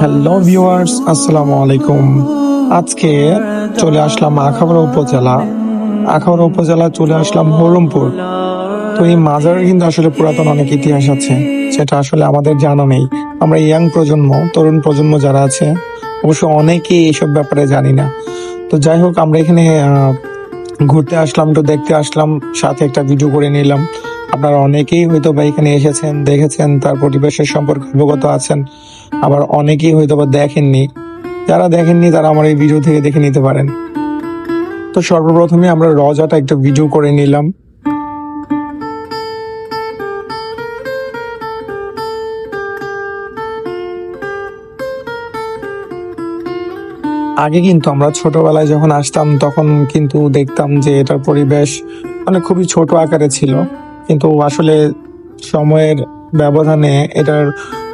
Hello viewers, আসসালামু আলাইকুম। আজকে চলে আসলাম আখাউড়া উপজেলা চলে আসলাম হরমপুর। তো এই মাজারের কিন্তু আসলে পুরাতন অনেক ইতিহাস আছে, সেটা আসলে আমাদের জানা নেই। আমরা ইয়াং প্রজন্ম, তরুণ প্রজন্ম যারা আছে, অবশ্য অনেকেই এইসব ব্যাপারে জানি না। তো যাই হোক, আমরা এখানে ঘুরতে আসলাম, তো দেখতে আসলাম, সাথে একটা ভিডিও করে নিলাম। আপনারা অনেকেই হয়তো বা এখানে এসেছেন, দেখেছেন, তার পরিবেশের সম্পর্কে অবগত আছেন, আবার অনেকেই হয়তো বা দেখেননি। যারা দেখেননি তারা আমার এই ভিডিও থেকে দেখে নিতে পারেন। তো সর্বপ্রথমে আমরা রজাটা একটা ভিডিও করে নিলাম। আগে কিন্তু আমরা ছোটবেলায় যখন আসতাম তখন কিন্তু দেখতাম যে এটার পরিবেশ মানে খুবই ছোট আকারে ছিল, কিন্তু আসলে সময়ের ব্যবধানে এটার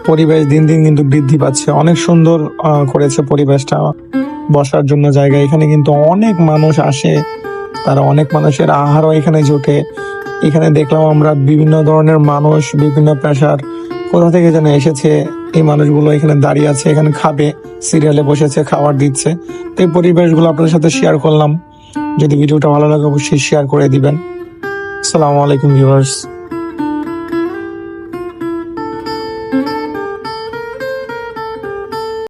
পরিবেশ দিন দিন কিন্তু বৃদ্ধি পাচ্ছে। অনেক সুন্দর করেছে পরিবেশটা, বসার জন্য জায়গা। এখানে কিন্তু অনেক মানুষ আসে, তারা অনেক মানুষের আহারও এখানে জোটে। এখানে দেখলাম আমরা বিভিন্ন ধরনের মানুষ, বিভিন্ন পেশার, কোথা থেকে যেন এসেছে। এই মানুষগুলো এখানে দাঁড়িয়ে আছে, এখানে খাবে, সিরিয়ালে বসেছে, খাবার দিচ্ছে। তো এই পরিবেশগুলো আপনাদের সাথে শেয়ার করলাম। যদি ভিডিওটা ভালো লাগে অবশ্যই শেয়ার করে দিবেন। আসসালামু আলাইকুম ভিউয়ার্স।